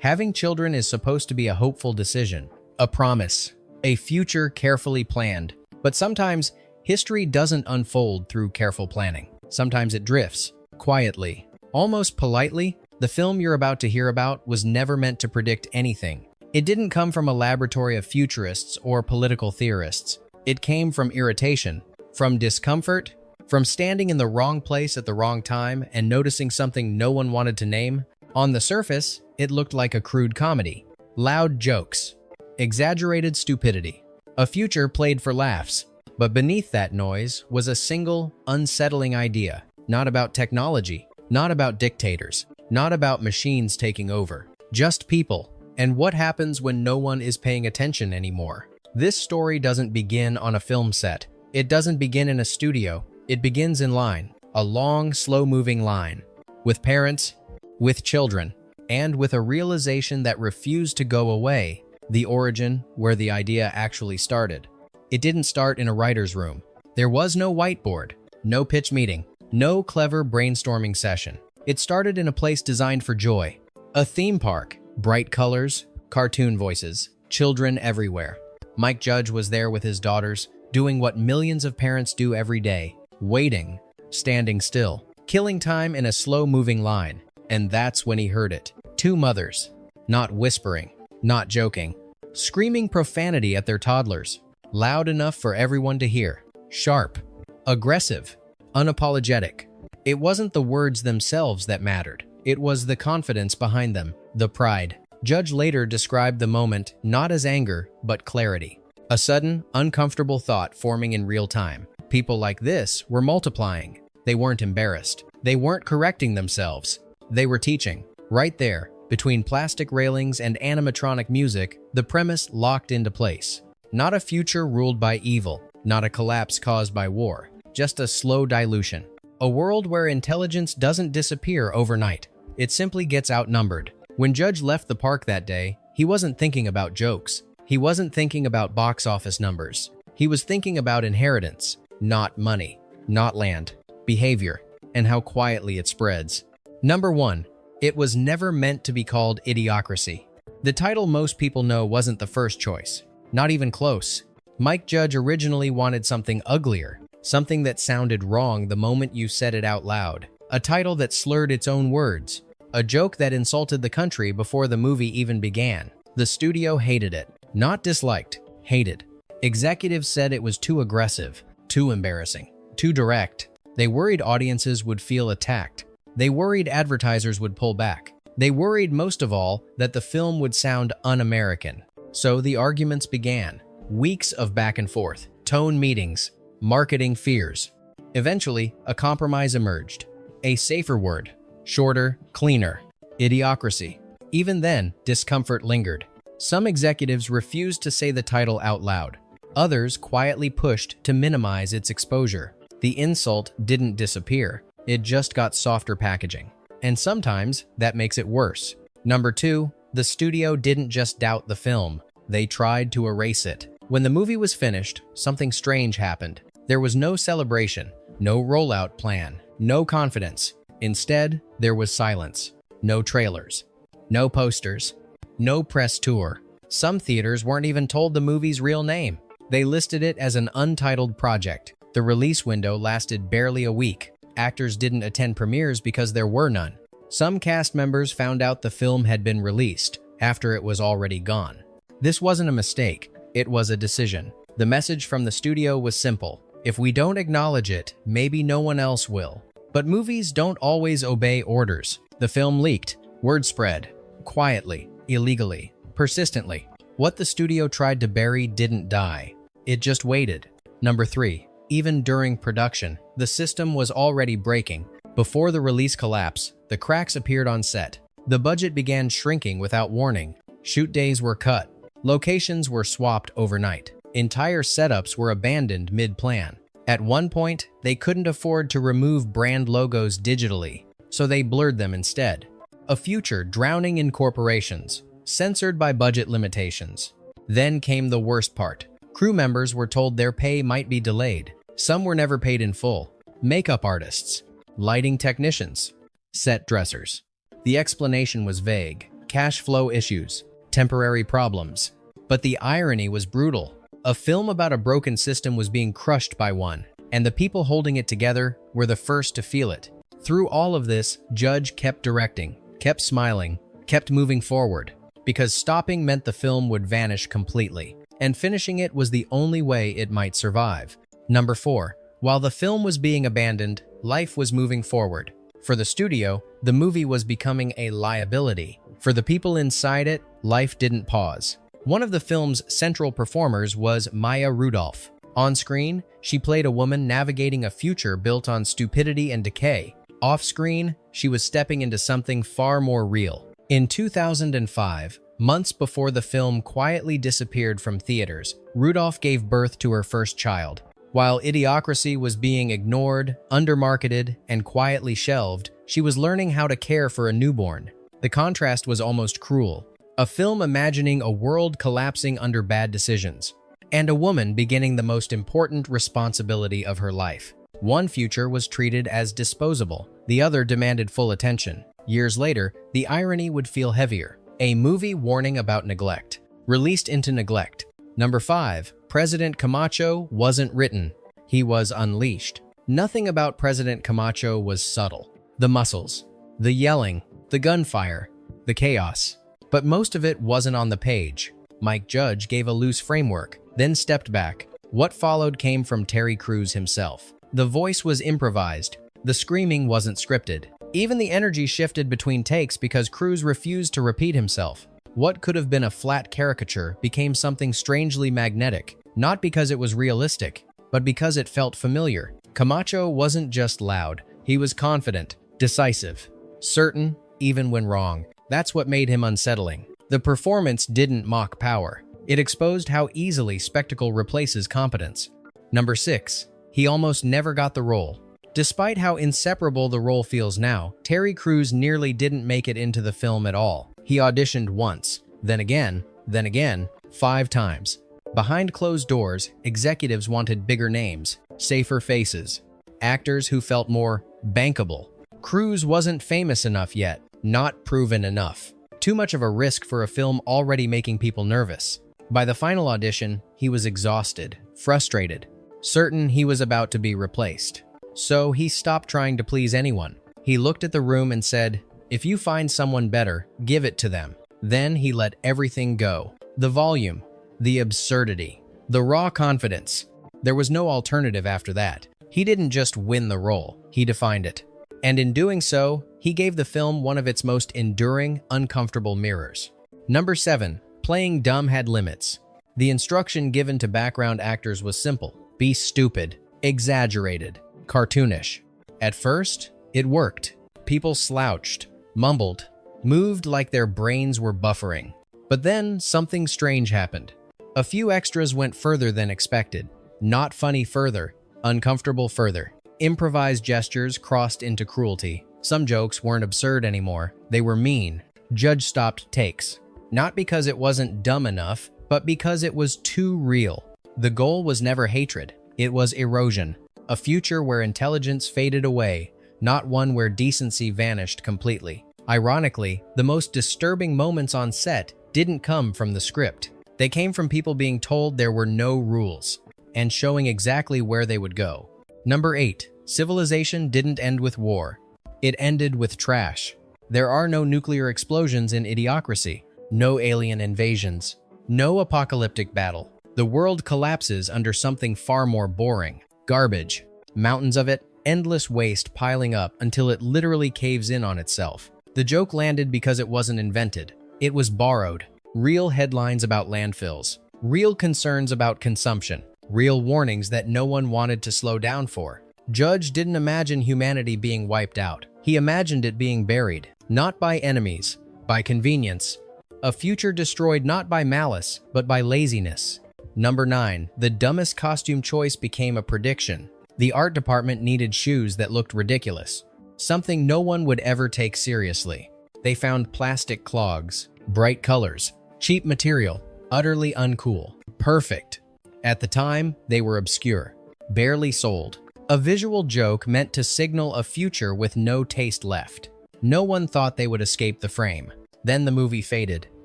Having children is supposed to be a hopeful decision, a promise, a future carefully planned. But sometimes, history doesn't unfold through careful planning. Sometimes it drifts, quietly, almost politely. The film you're about to hear about was never meant to predict anything. It didn't come from a laboratory of futurists or political theorists. It came from irritation, from discomfort, from standing in the wrong place at the wrong time and noticing something no one wanted to name. On the surface, it looked like a crude comedy. Loud jokes, exaggerated stupidity, a future played for laughs. But beneath that noise was a single, unsettling idea. Not about technology, not about dictators, not about machines taking over. Just people. And what happens when no one is paying attention anymore? This story doesn't begin on a film set. It doesn't begin in a studio. It begins in line. A long, slow-moving line. With parents, with children, and with a realization that refused to go away. The origin, where the idea actually started. It didn't start in a writer's room. There was no whiteboard, no pitch meeting, no clever brainstorming session. It started in a place designed for joy. A theme park, bright colors, cartoon voices, children everywhere. Mike Judge was there with his daughters, doing what millions of parents do every day, waiting, standing still, killing time in a slow-moving line. And that's when he heard it. Two mothers, not whispering, not joking, screaming profanity at their toddlers. Loud enough for everyone to hear. Sharp, aggressive, unapologetic. It wasn't the words themselves that mattered. It was the confidence behind them, the pride. Judge later described the moment not as anger, but clarity. A sudden, uncomfortable thought forming in real time. People like this were multiplying. They weren't embarrassed. They weren't correcting themselves. They were teaching. Right there, between plastic railings and animatronic music, the premise locked into place. Not a future ruled by evil, not a collapse caused by war, just a slow dilution. A world where intelligence doesn't disappear overnight. It simply gets outnumbered. When Judge left the park that day, he wasn't thinking about jokes. He wasn't thinking about box office numbers. He was thinking about inheritance, not money, not land, behavior, and how quietly it spreads. Number 1. It was never meant to be called Idiocracy. The title most people know wasn't the first choice. Not even close. Mike Judge originally wanted something uglier, something that sounded wrong the moment you said it out loud. A title that slurred its own words. A joke that insulted the country before the movie even began. The studio hated it. Not disliked, hated. Executives said it was too aggressive, too embarrassing, too direct. They worried audiences would feel attacked. They worried advertisers would pull back. They worried most of all that the film would sound un-American. So the arguments began. Weeks of back and forth, tone meetings, marketing fears. Eventually, a compromise emerged. A safer word. Shorter, cleaner. Idiocracy. Even then, discomfort lingered. Some executives refused to say the title out loud. Others quietly pushed to minimize its exposure. The insult didn't disappear. It just got softer packaging. And sometimes, that makes it worse. Number 2. The studio didn't just doubt the film. They tried to erase it. When the movie was finished, something strange happened. There was no celebration, no rollout plan, no confidence. Instead, there was silence. No trailers, no posters, no press tour. Some theaters weren't even told the movie's real name. They listed it as an untitled project. The release window lasted barely a week. Actors didn't attend premieres because there were none. Some cast members found out the film had been released after it was already gone. This wasn't a mistake, it was a decision. The message from the studio was simple. If we don't acknowledge it, maybe no one else will. But movies don't always obey orders. The film leaked. Word spread. Quietly, illegally, persistently. What the studio tried to bury didn't die. It just waited. Number 3. Even during production, the system was already breaking. Before the release collapse, the cracks appeared on set. The budget began shrinking without warning. Shoot days were cut. Locations were swapped overnight. Entire setups were abandoned mid-plan. At one point, they couldn't afford to remove brand logos digitally, so they blurred them instead. A future drowning in corporations, censored by budget limitations. Then came the worst part. Crew members were told their pay might be delayed. Some were never paid in full. Makeup artists, lighting technicians, set dressers. The explanation was vague. cash flow issues, temporary problems. But the irony was brutal. A film about a broken system was being crushed by one, and the people holding it together were the first to feel it. Through all of this, Judge kept directing, kept smiling, kept moving forward, because stopping meant the film would vanish completely, and finishing it was the only way it might survive. Number 4. While the film was being abandoned, life was moving forward. For the studio, the movie was becoming a liability. For the people inside it, life didn't pause. One of the film's central performers was Maya Rudolph. On screen, she played a woman navigating a future built on stupidity and decay. Off-screen, she was stepping into something far more real. In 2005, months before the film quietly disappeared from theaters, Rudolph gave birth to her first child. While Idiocracy was being ignored, undermarketed, and quietly shelved, she was learning how to care for a newborn. The contrast was almost cruel. A film imagining a world collapsing under bad decisions, and a woman beginning the most important responsibility of her life. One future was treated as disposable, the other demanded full attention. Years later, the irony would feel heavier. A movie warning about neglect, released into neglect. Number 5. President Camacho wasn't written. He was unleashed. Nothing about President Camacho was subtle. The muscles, the yelling, the gunfire, the chaos. But most of it wasn't on the page. Mike Judge gave a loose framework, then stepped back. What followed came from Terry Crews himself. The voice was improvised. The screaming wasn't scripted. Even the energy shifted between takes because Crews refused to repeat himself. What could have been a flat caricature became something strangely magnetic, not because it was realistic, but because it felt familiar. Camacho wasn't just loud. He was confident, decisive, certain, even when wrong. That's what made him unsettling. The performance didn't mock power. It exposed how easily spectacle replaces competence. Number 6. He almost never got the role. Despite how inseparable the role feels now, Terry Crews nearly didn't make it into the film at all. He auditioned once, then again, 5 times. Behind closed doors, executives wanted bigger names, safer faces, actors who felt more bankable. Crews wasn't famous enough yet, not proven enough. Too much of a risk for a film already making people nervous. By the final audition, he was exhausted, frustrated, certain he was about to be replaced. So he stopped trying to please anyone. He looked at the room and said, "If you find someone better, give it to them." Then he let everything go. The volume, the absurdity, the raw confidence. There was no alternative after that. He didn't just win the role, he defined it. And in doing so, he gave the film one of its most enduring, uncomfortable mirrors. Number 7. Playing dumb had limits. The instruction given to background actors was simple. Be stupid, exaggerated, cartoonish. At first, it worked. People slouched, mumbled, moved like their brains were buffering. But then something strange happened. A few extras went further than expected. Not funny further, uncomfortable further. Improvised gestures crossed into cruelty. Some jokes weren't absurd anymore. They were mean. Judge stopped takes. Not because it wasn't dumb enough, but because it was too real. The goal was never hatred. It was erosion. A future where intelligence faded away, not one where decency vanished completely. Ironically, the most disturbing moments on set didn't come from the script. They came from people being told there were no rules, and showing exactly where they would go. Number 8. Civilization didn't end with war. It ended with trash. There are no nuclear explosions in Idiocracy, no alien invasions, no apocalyptic battle. The world collapses under something far more boring. Garbage. Mountains of it, endless waste piling up until it literally caves in on itself. The joke landed because it wasn't invented. It was borrowed. Real headlines about landfills, real concerns about consumption, real warnings that no one wanted to slow down for. Judge didn't imagine humanity being wiped out. He imagined it being buried, not by enemies, by convenience. A future destroyed not by malice, but by laziness. Number 9. The dumbest costume choice became a prediction. The art department needed shoes that looked ridiculous, something no one would ever take seriously. They found plastic clogs, bright colors, cheap material, utterly uncool. Perfect. At the time, they were obscure, barely sold. A visual joke meant to signal a future with no taste left. No one thought they would escape the frame. Then the movie faded,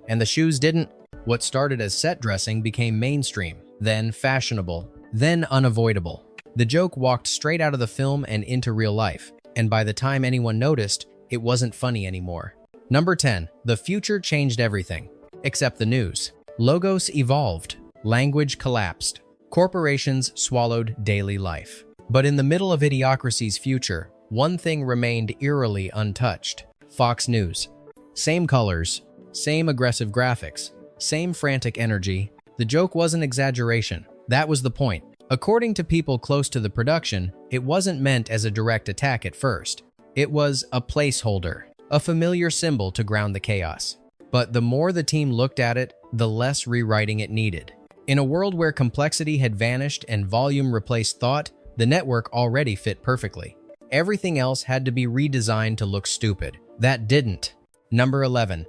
and the shoes didn't. What started as set dressing became mainstream, then fashionable, then unavoidable. The joke walked straight out of the film and into real life, and by the time anyone noticed, it wasn't funny anymore. Number 10. The future changed everything, except the news. Logos evolved, language collapsed, corporations swallowed daily life. But in the middle of Idiocracy's future, one thing remained eerily untouched: Fox News. Same colors, same aggressive graphics, same frantic energy. The joke wasn't exaggeration. That was the point. According to people close to the production, it wasn't meant as a direct attack at first. It was a placeholder, a familiar symbol to ground the chaos. But the more the team looked at it, the less rewriting it needed. In a world where complexity had vanished and volume replaced thought, the network already fit perfectly. Everything else had to be redesigned to look stupid. That didn't. Number 11.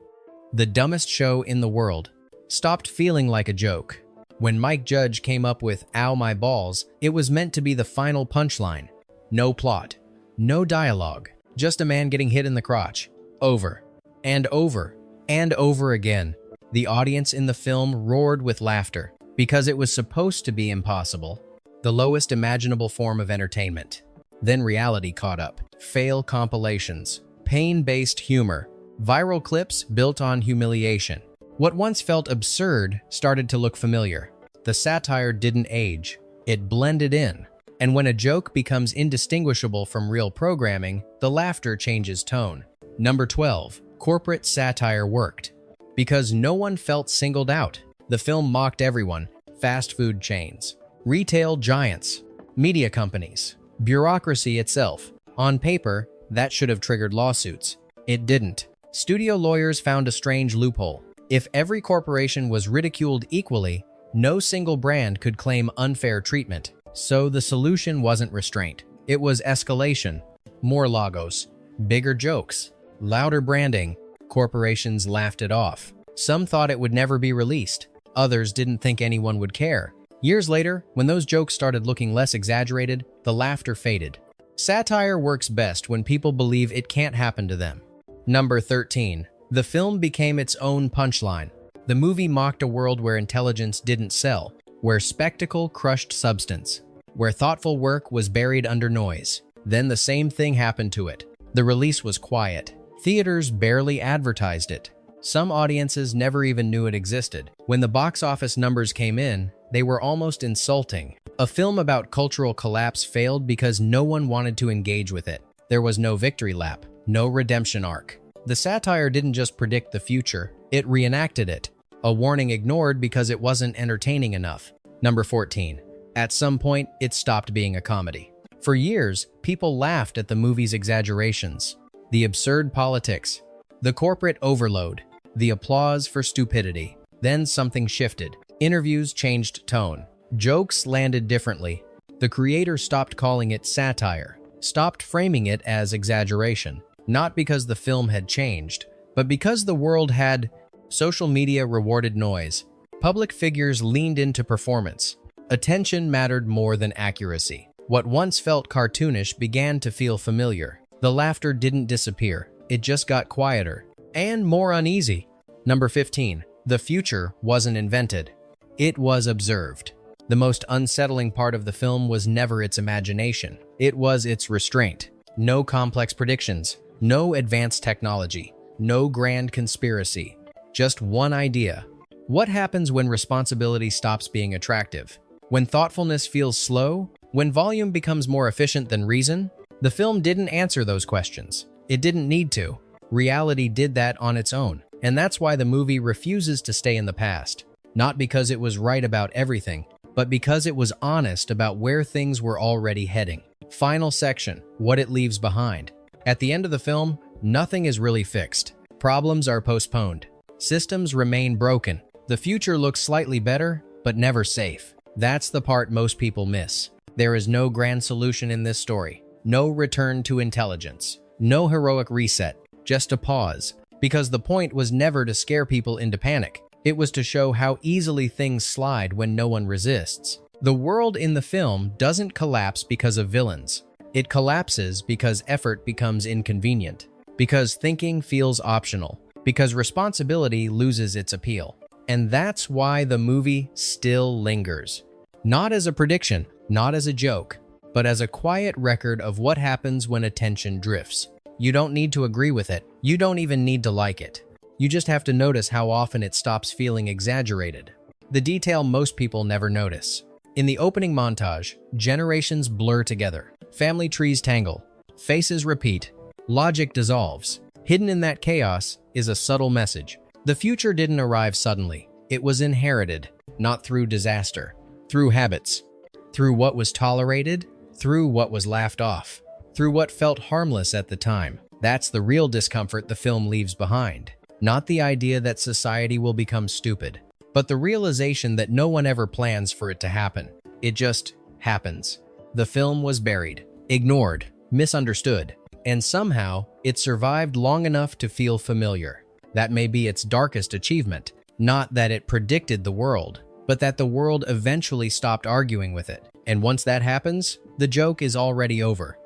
The dumbest show in the world stopped feeling like a joke. When Mike Judge came up with "Ow my balls," it was meant to be the final punchline. No plot, no dialogue, just a man getting hit in the crotch. Over, and over, and over again. The audience in the film roared with laughter, because it was supposed to be impossible. The lowest imaginable form of entertainment. Then reality caught up. Fail compilations, pain-based humor, viral clips built on humiliation. What once felt absurd started to look familiar. The satire didn't age. It blended in. And when a joke becomes indistinguishable from real programming, the laughter changes tone. Number 12. Corporate satire worked. Because no one felt singled out. The film mocked everyone: fast food chains, retail giants, media companies, bureaucracy itself. On paper, that should have triggered lawsuits. It didn't. Studio lawyers found a strange loophole. If every corporation was ridiculed equally, no single brand could claim unfair treatment. So the solution wasn't restraint. It was escalation. More logos, bigger jokes, louder branding. Corporations laughed it off. Some thought it would never be released. Others didn't think anyone would care. Years later, when those jokes started looking less exaggerated, the laughter faded. Satire works best when people believe it can't happen to them. Number 13. The film became its own punchline. The movie mocked a world where intelligence didn't sell, where spectacle crushed substance, where thoughtful work was buried under noise. Then the same thing happened to it. The release was quiet. Theaters barely advertised it. Some audiences never even knew it existed. When the box office numbers came in, they were almost insulting. A film about cultural collapse failed because no one wanted to engage with it. There was no victory lap, no redemption arc. The satire didn't just predict the future, it reenacted it. A warning ignored because it wasn't entertaining enough. Number 14. At some point, it stopped being a comedy. For years, people laughed at the movie's exaggerations, the absurd politics, the corporate overload, the applause for stupidity. Then something shifted. Interviews changed tone. Jokes landed differently. The creator stopped calling it satire, stopped framing it as exaggeration. Not because the film had changed, but because the world had. Social media rewarded noise. Public figures leaned into performance. Attention mattered more than accuracy. What once felt cartoonish began to feel familiar. The laughter didn't disappear. It just got quieter and more uneasy. Number 15. The future wasn't invented. It was observed. The most unsettling part of the film was never its imagination. It was its restraint. No complex predictions. No advanced technology, no grand conspiracy, just one idea. What happens when responsibility stops being attractive? When thoughtfulness feels slow? When volume becomes more efficient than reason? The film didn't answer those questions. It didn't need to. Reality did that on its own, and that's why the movie refuses to stay in the past. Not because it was right about everything, but because it was honest about where things were already heading. Final section, what it leaves behind. At the end of the film, nothing is really fixed. Problems are postponed. Systems remain broken. The future looks slightly better, but never safe. That's the part most people miss. There is no grand solution in this story. No return to intelligence. No heroic reset. Just a pause. Because the point was never to scare people into panic. It was to show how easily things slide when no one resists. The world in the film doesn't collapse because of villains. It collapses because effort becomes inconvenient, because thinking feels optional, because responsibility loses its appeal. And that's why the movie still lingers. Not as a prediction, not as a joke, but as a quiet record of what happens when attention drifts. You don't need to agree with it. You don't even need to like it. You just have to notice how often it stops feeling exaggerated. The detail most people never notice. In the opening montage, generations blur together. Family trees tangle. Faces repeat. Logic dissolves. Hidden in that chaos is a subtle message. The future didn't arrive suddenly. It was inherited, not through disaster, through habits, through what was tolerated, through what was laughed off, through what felt harmless at the time. That's the real discomfort the film leaves behind. Not the idea that society will become stupid, but the realization that no one ever plans for it to happen. It just happens. The film was buried, ignored, misunderstood, and somehow it survived long enough to feel familiar. That may be its darkest achievement. Not that it predicted the world, but that the world eventually stopped arguing with it. And once that happens, the joke is already over.